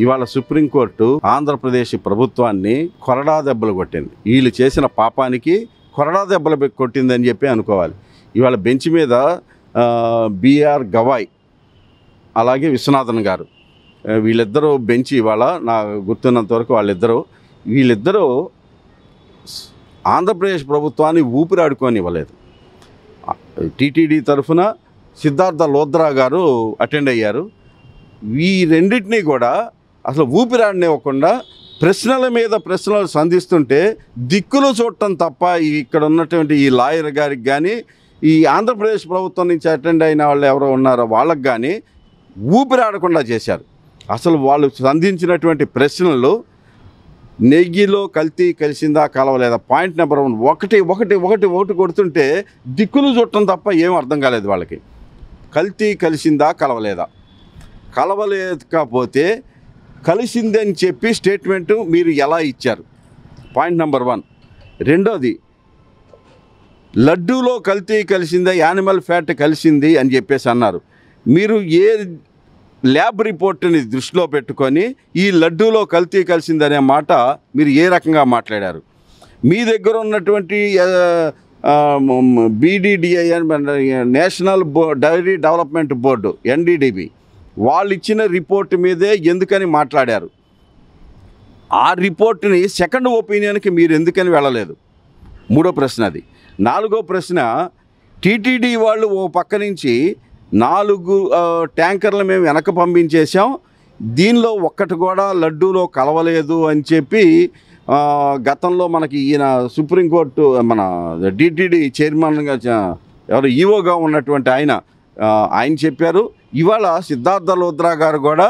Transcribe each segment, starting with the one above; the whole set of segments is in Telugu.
ఇవాళ సుప్రీంకోర్టు ఆంధ్రప్రదేశ్ ప్రభుత్వాన్ని కొరడా దెబ్బలు కొట్టింది. వీళ్ళు చేసిన పాపానికి కొరడా దెబ్బలు కొట్టిందని చెప్పి అనుకోవాలి. ఇవాళ బెంచ్ మీద బిఆర్ గవాయ్ అలాగే విశ్వనాథన్ గారు వీళ్ళిద్దరూ బెంచ్ ఇవాళ నా గుర్తున్నంత వరకు వీళ్ళిద్దరూ ఆంధ్రప్రదేశ్ ప్రభుత్వాన్ని ఊపిరాడుకోనివ్వలేదు. టీటీడీ తరఫున సిద్ధార్థ లోద్రా గారు అటెండ్ అయ్యారు. ఈ రెండింటినీ కూడా అసలు ఊపిరాడనివ్వకుండా ప్రశ్నల మీద ప్రశ్నలు సంధిస్తుంటే దిక్కులు చూడటం తప్ప ఇక్కడ ఉన్నటువంటి ఈ లాయర్ గారికి కానీ ఈ ఆంధ్రప్రదేశ్ ప్రభుత్వం నుంచి అటెండ్ అయిన వాళ్ళు ఎవరో ఉన్నారో వాళ్ళకి కానీ ఊపిరాడకుండా చేశారు. అసలు వాళ్ళు సంధించినటువంటి ప్రశ్నలు నెయ్యిలో కల్తీ కలిసిందా కలవలేదా, పాయింట్ నెంబర్ 1 ఒకటి కొడుతుంటే దిక్కులు చూడటం తప్ప ఏం అర్థం కాలేదు వాళ్ళకి. కల్తీ కలిసిందా కలవలేదా, కలవలేకపోతే కలిసిందని చెప్పి స్టేట్మెంటు మీరు ఎలా ఇచ్చారు, పాయింట్ నెంబర్ 1. రెండోది, లడ్డూలో కల్తీ కలిసిందా, యానిమల్ ఫ్యాట్ కలిసింది అని చెప్పేసి అన్నారు. మీరు ఏ ల్యాబ్ రిపోర్ట్ని దృష్టిలో పెట్టుకొని ఈ లడ్డూలో కల్తీ కలిసిందనే మాట మీరు ఏ రకంగా మాట్లాడారు? మీ దగ్గర ఉన్నటువంటి BDDI national dairy development board NDDB వాళ్ళు ఇచ్చిన రిపోర్ట్ మీదే ఎందుకని మాట్లాడారు? ఆ రిపోర్ట్ని సెకండ్ ఒపీనియన్కి మీరు ఎందుకని వెళ్ళలేదు? మూడో ప్రశ్న అది. నాలుగో ప్రశ్న, టీటీడీ వాళ్ళు ఓ పక్క నుంచి 4 ట్యాంకర్లు మేము వెనక పంపించేసాం, దీనిలో ఒక్కటి కూడా లడ్డూలో కలవలేదు అని చెప్పి గతంలో మనకి ఈయన సుప్రీంకోర్టు మన టీటీడీ చైర్మన్గా ఎవరు ఈవోగా ఉన్నటువంటి ఆయన చెప్పారు. ఇవాళ సిద్ధార్థ లోద్రా గారు కూడా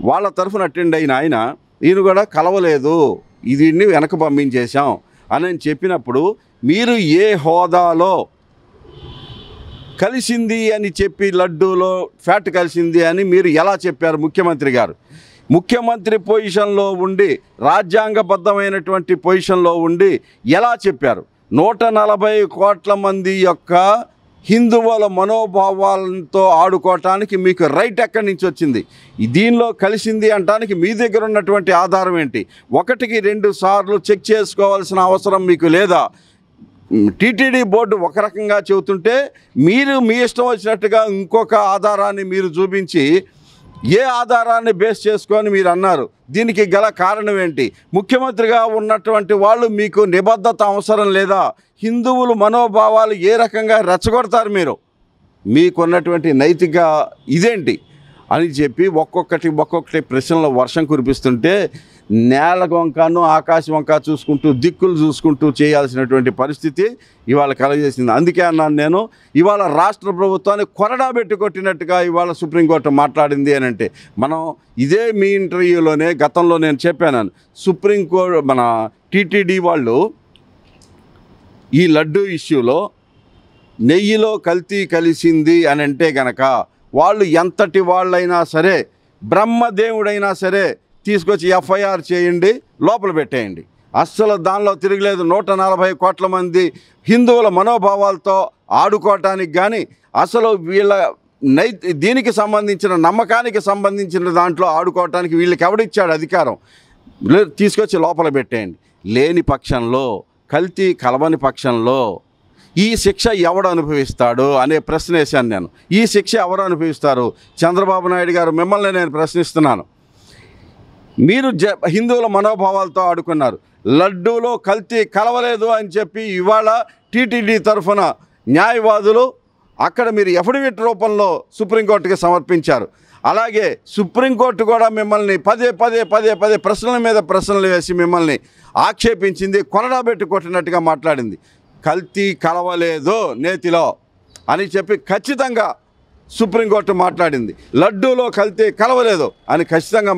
వాళ్ళ తరఫున అటెండ్ అయిన ఈయన కూడా కలవలేదు, దీన్ని వెనక పంపించేశాం అని చెప్పినప్పుడు మీరు ఏ హోదాలో కలిసింది అని చెప్పి లడ్డూలో ఫ్యాట్ కలిసింది అని మీరు ఎలా చెప్పారు? ముఖ్యమంత్రి గారు ముఖ్యమంత్రి పొజిషన్లో ఉండి రాజ్యాంగబద్ధమైనటువంటి పొజిషన్లో ఉండి ఎలా చెప్పారు? 140 కోట్ల మంది యొక్క హిందువుల మనోభావాలతో ఆడుకోవటానికి మీకు రైట్ ఎక్కడి నుంచి వచ్చింది? దీనిలో కలిసింది అంటానికి మీ దగ్గర ఉన్నటువంటి ఆధారం ఏంటి? 1కి 2 సార్లు చెక్ చేసుకోవాల్సిన అవసరం మీకు లేదా? టీటీడీ బోర్డు ఒక రకంగా చెబుతుంటే మీరు మీ ఇష్టం వచ్చినట్టుగా ఇంకొక ఆధారాన్ని మీరు చూపించి ఏ ఆధారాన్ని బేస్ చేసుకొని మీరు అన్నారు? దీనికి గల కారణం ఏంటి? ముఖ్యమంత్రిగా ఉన్నటువంటి వాళ్ళు మీకు నిబద్ధత అవసరం లేదా? హిందువుల మనోభావాలు ఏ రకంగా రెచ్చగొడతారు మీరు? మీకున్నటువంటి నైతిక ఇదేంటి అని చెప్పి ఒక్కొక్కటి ప్రశ్నల వర్షం కురిపిస్తుంటే నేల వంకను ఆకాశం వంక చూసుకుంటూ దిక్కులు చూసుకుంటూ చేయాల్సినటువంటి పరిస్థితి ఇవాళ కలగజేసింది. అందుకే అన్నాను నేను, ఇవాళ రాష్ట్ర ప్రభుత్వాన్ని కొరడా పెట్టి కొట్టినట్టుగా ఇవాళ సుప్రీంకోర్టు మాట్లాడింది అని అంటే, మనం ఇదే మీ ఇంటర్వ్యూలోనే గతంలో నేను చెప్పాను, సుప్రీంకోర్టు మన టీటీడీ వాళ్ళు ఈ లడ్డూ ఇష్యూలో నెయ్యిలో కల్తీ కలిసింది అని అంటే గనక వాళ్ళు ఎంతటి వాళ్ళైనా సరే, బ్రహ్మదేవుడైనా సరే తీసుకొచ్చి FIR చేయండి, లోపల పెట్టేయండి. అస్సలు దానిలో తిరగలేదు. 140 కోట్ల మంది హిందువుల మనోభావాలతో ఆడుకోవటానికి కానీ అసలు వీళ్ళ దీనికి సంబంధించిన నమ్మకానికి సంబంధించిన దాంట్లో ఆడుకోవటానికి వీళ్ళకి ఎవడిచ్చాడు అధికారం? తీసుకొచ్చి లోపల పెట్టేయండి. లేని పక్షంలో, కల్తీ కలవని పక్షంలో ఈ శిక్ష ఎవడు అనుభవిస్తాడు అనే ప్రశ్న వేశాను నేను. ఈ శిక్ష ఎవరు అనుభవిస్తారు? చంద్రబాబు నాయుడు గారు, మిమ్మల్ని నేను ప్రశ్నిస్తున్నాను. మీరు హిందువుల మనోభావాలతో ఆడుకున్నారు, లడ్డూలో కల్తీ కలవలేదు అని చెప్పి ఇవాళ టీటీడీ తరఫున న్యాయవాదులు అక్కడ మీరు ఎఫిడవిట్ రూపంలో సుప్రీంకోర్టుకి సమర్పించారు. అలాగే సుప్రీంకోర్టు కూడా మిమ్మల్ని పదే ప్రశ్నల మీద ప్రశ్నలు వేసి మిమ్మల్ని ఆక్షేపించింది, కొరడా పెట్టి కొట్టినట్టుగా మాట్లాడింది. కల్తీ కలవలేదు నేతిలో అని చెప్పి ఖచ్చితంగా సుప్రీంకోర్టు మాట్లాడింది. లడ్డూలో కల్తీ కలవలేదు అని ఖచ్చితంగా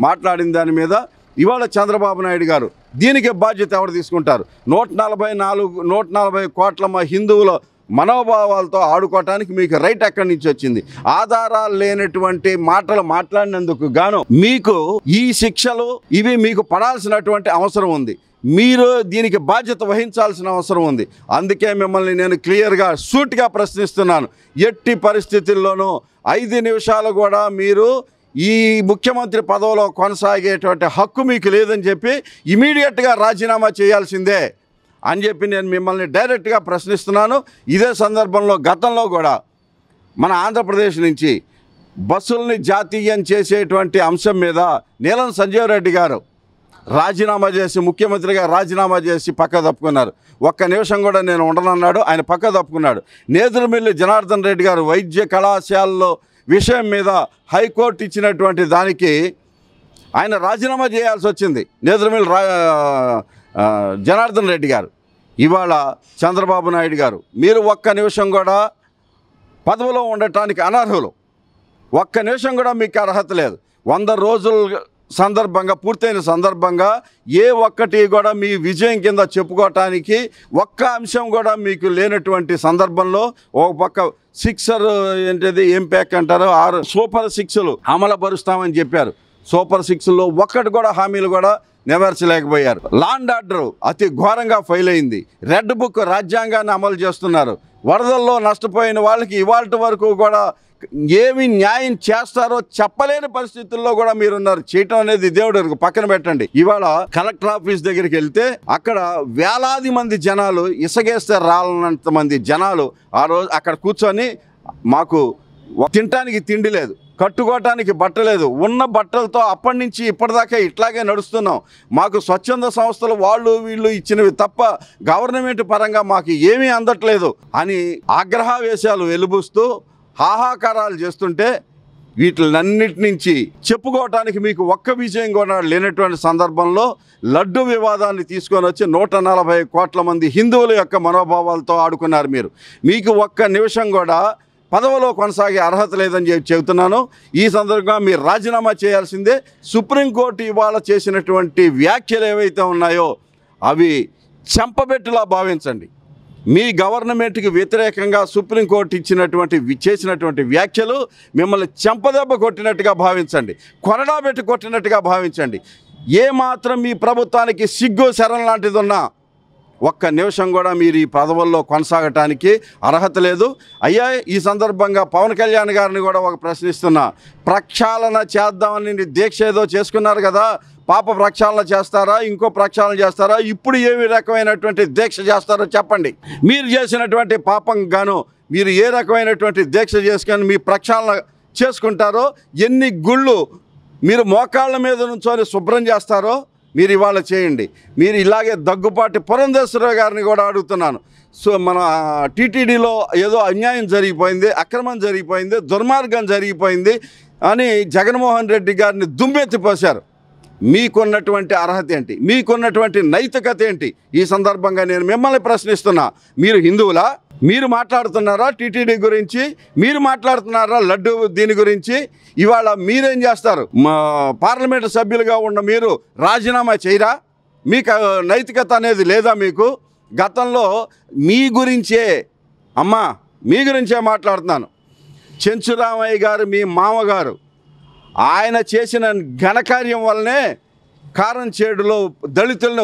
మాట్లాడిన దాని మీద ఇవాళ చంద్రబాబు నాయుడు గారు దీనికి బాధ్యత ఎవరు తీసుకుంటారు? 140 కోట్ల హిందువుల మనోభావాలతో ఆడుకోవటానికి మీకు రైట్ ఎక్కడి నుంచి వచ్చింది? ఆధారాలు లేనటువంటి మాటలు మాట్లాడినందుకు గాను మీకు ఈ శిక్షలు ఇవి మీకు పడాల్సినటువంటి అవసరం ఉంది. మీరు దీనికి బాధ్యత వహించాల్సిన అవసరం ఉంది. అందుకే మిమ్మల్ని నేను క్లియర్గా సూటిగా ప్రశ్నిస్తున్నాను. ఎట్టి పరిస్థితుల్లోనూ 5 నిమిషాలు కూడా మీరు ఈ ముఖ్యమంత్రి పదవిలో కొనసాగేటువంటి హక్కు మీకు లేదని చెప్పి ఇమీడియట్గా రాజీనామా చేయాల్సిందే అని చెప్పి నేను మిమ్మల్ని డైరెక్ట్గా ప్రశ్నిస్తున్నాను. ఇదే సందర్భంలో గతంలో కూడా మన ఆంధ్రప్రదేశ్ నుంచి బస్సుల్ని జాతీయం చేసేటువంటి అంశం మీద నీలం సంజీవ్ రెడ్డి గారు రాజీనామా చేసి, ముఖ్యమంత్రిగా రాజీనామా చేసి పక్క తప్పుకున్నారు. ఒక్క నిమిషం కూడా నేను ఉండనన్నాడు, ఆయన పక్క తప్పుకున్నాడు. నేదురుమిల్లి జనార్దన్ రెడ్డి గారు వైద్య కళాశాలలో విషయం మీద హైకోర్టు ఇచ్చినటువంటి దానికి ఆయన రాజీనామా చేయాల్సి వచ్చింది, నేదురుమిల్లి జనార్దన్ రెడ్డి గారు. ఇవాళ చంద్రబాబు నాయుడు గారు, మీరు ఒక్క నిమిషం కూడా పదవిలో ఉండటానికి అనర్హులు. ఒక్క నిమిషం కూడా మీకు అర్హత లేదు. 100 రోజుల సందర్భంగా, పూర్తయిన సందర్భంగా ఏ ఒక్కటి కూడా మీ విజయం కింద చెప్పుకోవటానికి ఒక్క అంశం కూడా మీకు లేనటువంటి సందర్భంలో ఒక పక్క సిక్సర్ ఏంటిది, ఏం ప్యాక్ అంటారు, 6 సూపర్ 6లు అమలుపరుస్తామని చెప్పారు. సూపర్ 6లో ఒక్కటి కూడా హామీలు కూడా నెరవేర్చలేకపోయారు. లా అండ్ ఆర్డర్ అతి ఘోరంగా ఫెయిల్ అయింది. రెడ్ బుక్ రాజ్యాంగాన్ని అమలు చేస్తున్నారు. వరదల్లో నష్టపోయిన వాళ్ళకి ఇవాళ వరకు కూడా ఏమి న్యాయం చేస్తారో చెప్పలేని పరిస్థితుల్లో కూడా మీరున్నారు. చేయటం అనేది దేవుడు పక్కన పెట్టండి. ఇవాళ కలెక్టర్ ఆఫీస్ దగ్గరికి వెళ్తే అక్కడ వేలాది మంది జనాలు, ఇసగేస్తే రాలనంత మంది జనాలు ఆ రోజు అక్కడ కూర్చొని, మాకు తినటానికి తిండి లేదు, కట్టుకోవటానికి బట్ట లేదు, ఉన్న బట్టలతో అప్పటి నుంచి ఇప్పటిదాకా ఇట్లాగే నడుస్తున్నాం, మాకు స్వచ్ఛంద సంస్థలు వాళ్ళు వీళ్ళు ఇచ్చినవి తప్ప గవర్నమెంట్ పరంగా మాకు ఏమీ అందట్లేదు అని ఆగ్రహావేశాలు వెలుబుస్తూ హాహాకారాలు చేస్తుంటే, వీటిలన్నిటి నుంచి చెప్పుకోవటానికి మీకు ఒక్క విజయం కూడా లేనటువంటి సందర్భంలో లడ్డు వివాదాన్ని తీసుకొని వచ్చి 140 కోట్ల మంది హిందువుల యొక్క మనోభావాలతో ఆడుకున్నారు మీరు. మీకు ఒక్క నిమిషం కూడా పదవిలో కొనసాగే అర్హత లేదని చెబుతున్నాను. ఈ సందర్భంగా మీరు రాజీనామా చేయాల్సిందే. సుప్రీంకోర్టు ఇవాళ చేసినటువంటి వ్యాఖ్యలు ఏవైతే ఉన్నాయో అవి చెంపబెట్టులా భావించండి. మీ గవర్నమెంట్కి వ్యతిరేకంగా సుప్రీంకోర్టు చేసినటువంటి వ్యాఖ్యలు మిమ్మల్ని చెంపదెబ్బ కొట్టినట్టుగా భావించండి, కొరడా పెట్టి కొట్టినట్టుగా భావించండి. ఏమాత్రం మీ ప్రభుత్వానికి సిగ్గు శరం లాంటిది ఉన్నా ఒక్క నిమిషం కూడా మీరు ఈ పదవుల్లో కొనసాగటానికి అర్హత లేదు. అయ్యా, ఈ సందర్భంగా పవన్ కళ్యాణ్ గారిని కూడా ఒక ప్రశ్నిస్తున్నా. ప్రక్షాళన చేద్దామని దీక్ష ఏదో చేసుకున్నారు కదా, పాప ప్రక్షాళన చేస్తారా, ఇంకో ప్రక్షాళన చేస్తారా, ఇప్పుడు ఏమి రకమైనటువంటి దీక్ష చేస్తారో చెప్పండి. మీరు చేసినటువంటి పాపం గాను మీరు ఏ రకమైనటువంటి దీక్ష చేసుకొని మీ ప్రక్షాళన చేసుకుంటారో, ఎన్ని గుళ్ళు మీరు మోకాళ్ళ మీద నుంచొని శుభ్రం చేస్తారో మీరు ఇవాళ చేయండి. మీరు ఇలాగే దగ్గుపాటి పురంధేశ్వరరావు గారిని కూడా అడుగుతున్నాను. సో మన టీటీడీలో ఏదో అన్యాయం జరిగిపోయింది, అక్రమం జరిగిపోయింది, దుర్మార్గం జరిగిపోయింది అని జగన్మోహన్ రెడ్డి గారిని దుమ్మెత్తిపోశారు. మీకున్నటువంటి అర్హత ఏంటి, మీకున్నటువంటి నైతికత ఏంటి? ఈ సందర్భంగా నేను మిమ్మల్ని ప్రశ్నిస్తున్నా. మీరు హిందువులా? మీరు మాట్లాడుతున్నారా టీటీడీ గురించి? మీరు మాట్లాడుతున్నారా లడ్డు దీని గురించి? ఇవాళ మీరేం చేస్తారు? పార్లమెంటు సభ్యులుగా ఉన్న మీరు రాజీనామా చేయరా? మీకు నైతికత అనేది లేదా మీకు? గతంలో మీ గురించే, అమ్మా మీ గురించే మాట్లాడుతున్నాను. చెంచురామయ్య గారు మీ మామగారు, ఆయన చేసిన ఘనకార్యం వల్లనే కారంచేడులో దళితులను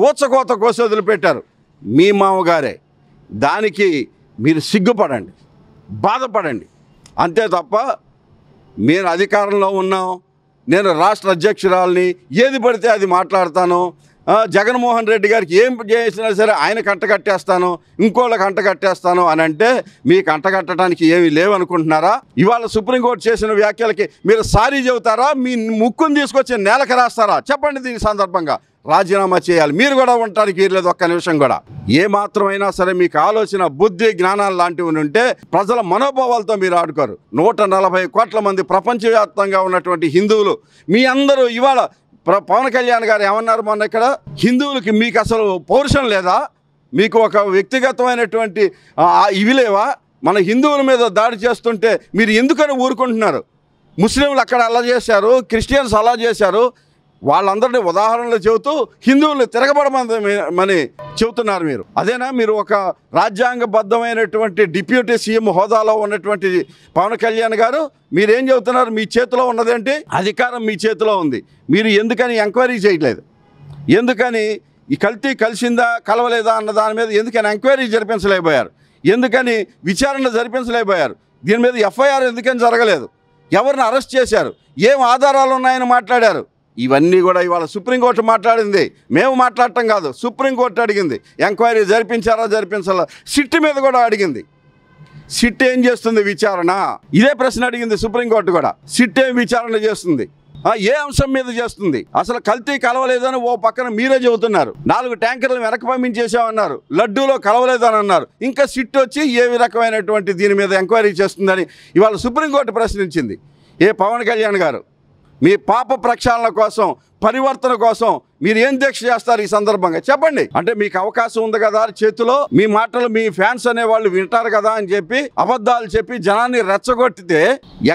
ఊచకోత కోసి వదిలిపెట్టారు మీ మామగారే. దానికి మీరు సిగ్గుపడండి, బాధపడండి, అంతే తప్ప నేను అధికారంలో ఉన్నాం, నేను రాష్ట్ర అధ్యక్షురాలని, ఏది పడితే అది మాట్లాడతాను, జగన్మోహన్ రెడ్డి గారికి ఏం చేసినా సరే ఆయన కంటగట్టేస్తాను, ఇంకోళ్ళకి అంటగట్టేస్తాను అని అంటే మీకు అంటగట్టడానికి ఏమీ లేవనుకుంటున్నారా? ఇవాళ సుప్రీంకోర్టు చేసిన వ్యాఖ్యలకి మీరు సారీ చెబుతారా? మీ ముక్కును తీసుకొచ్చి నేలకు రాస్తారా? చెప్పండి. దీని సందర్భంగా రాజీనామా చేయాలి. మీరు కూడా ఉండటానికి వీరలేదు ఒక్క నిమిషం కూడా. ఏ మాత్రమైనా సరే మీకు ఆలోచన, బుద్ధి, జ్ఞానాలు లాంటివి ఉంటే ప్రజల మనోభావాలతో మీరు ఆడుకోరు. 140 కోట్ల మంది ప్రపంచవ్యాప్తంగా ఉన్నటువంటి హిందువులు మీ అందరూ ఇవాళ పవన్ కళ్యాణ్ గారు ఏమన్నారు మొన్న ఇక్కడ, హిందువులకి మీకు అసలు పౌరుషం లేదా? మీకు ఒక వ్యక్తిగతమైనటువంటి ఇవి లేవా? మన హిందువుల మీద దాడి చేస్తుంటే మీరు ఎందుకని ఊరుకుంటున్నారు? ముస్లింలు అక్కడ అలా చేశారు, క్రిస్టియన్స్ అలా చేశారు, వాళ్ళందరినీ ఉదాహరణలు చెబుతూ హిందువులు తిరగబడమని చెబుతున్నారు మీరు. అదేనా మీరు ఒక రాజ్యాంగబద్ధమైనటువంటి డిప్యూటీ సీఎం హోదాలో ఉన్నటువంటి పవన్ కళ్యాణ్ గారు మీరేం చెబుతున్నారు? మీ చేతిలో ఉన్నదేంటి? అధికారం మీ చేతిలో ఉంది. మీరు ఎందుకని ఎంక్వైరీ చేయట్లేదు? ఎందుకని ఈ కల్తీ కలిసిందా కలవలేదా అన్న దాని మీద ఎందుకని ఎంక్వైరీ జరిపించలేకపోయారు? ఎందుకని విచారణ జరిపించలేకపోయారు? దీని మీద ఎఫ్ఐఆర్ ఎందుకని జరగలేదు? ఎవరిని అరెస్ట్ చేశారు, ఏం ఆధారాలు ఉన్నాయని మాట్లాడారు. ఇవన్నీ కూడా ఇవాళ సుప్రీంకోర్టు మాట్లాడింది, మేము మాట్లాడటం కాదు. సుప్రీంకోర్టు అడిగింది, ఎంక్వైరీ జరిపించాలా, సిట్ మీద కూడా అడిగింది. సిట్ ఏం చేస్తుంది విచారణ? ఇదే ప్రశ్న అడిగింది సుప్రీంకోర్టు కూడా. సిట్ ఏం విచారణ చేస్తుంది? ఏ అంశం మీద చేస్తుంది? అసలు కల్తీ కలవలేదని ఓ పక్కన మీరే చెబుతున్నారు. 4 ట్యాంకర్లు వెనక్కి పంపించేసామన్నారు, లడ్డూలో కలవలేదని అన్నారు. ఇంకా సిట్ వచ్చి ఏ రకమైనటువంటి దీని మీద ఎంక్వైరీ చేస్తుందని ఇవాళ సుప్రీంకోర్టు ప్రశ్నించింది. పవన్ కళ్యాణ్ గారు, మీ పాప ప్రక్షాళన కోసం, పరివర్తన కోసం మీరు ఏం దీక్ష చేస్తారు ఈ సందర్భంగా చెప్పండి. అంటే మీకు అవకాశం ఉంది కదా చేతిలో, మీ మాటలు మీ ఫ్యాన్స్ అనేవాళ్ళు వింటారు కదా అని చెప్పి అబద్ధాలు చెప్పి జనాన్ని రెచ్చగొట్టితే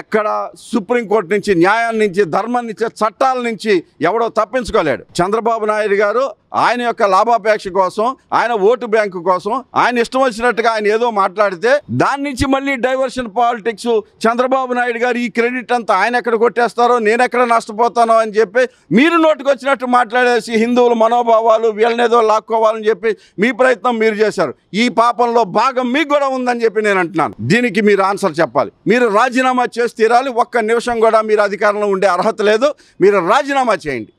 ఎక్కడ సుప్రీంకోర్టు నుంచి, న్యాయం నుంచి, ధర్మం నుంచి, చట్టాల నుంచి ఎవడో తప్పించుకోలేడు. చంద్రబాబు నాయుడు గారు ఆయన యొక్క లాభాపేక్ష కోసం, ఆయన ఓటు బ్యాంకు కోసం, ఆయన ఇష్టం వచ్చినట్టుగా ఆయన ఏదో మాట్లాడితే దాని నుంచి మళ్ళీ డైవర్షన్ పాలిటిక్స్, చంద్రబాబు నాయుడు గారు ఈ క్రెడిట్ అంతా ఆయన ఎక్కడ కొట్టేస్తారో, నేను ఎక్కడ నష్టపోతానో అని చెప్పి మీరు నోటికి వచ్చినట్టు మాట్లాడేసి హిందువుల మనోభావాలు వీళ్ళనేదో లాక్కోవాలని చెప్పి మీ ప్రయత్నం మీరు చేశారు. ఈ పాపంలో భాగం మీకు కూడా ఉందని చెప్పి నేను అంటున్నాను. దీనికి మీరు ఆన్సర్ చెప్పాలి. మీరు రాజీనామా చేసి తీరాలి. ఒక్క నిమిషం కూడా మీరు అధికారంలో ఉండే అర్హత లేదు. మీరు రాజీనామా చేయండి.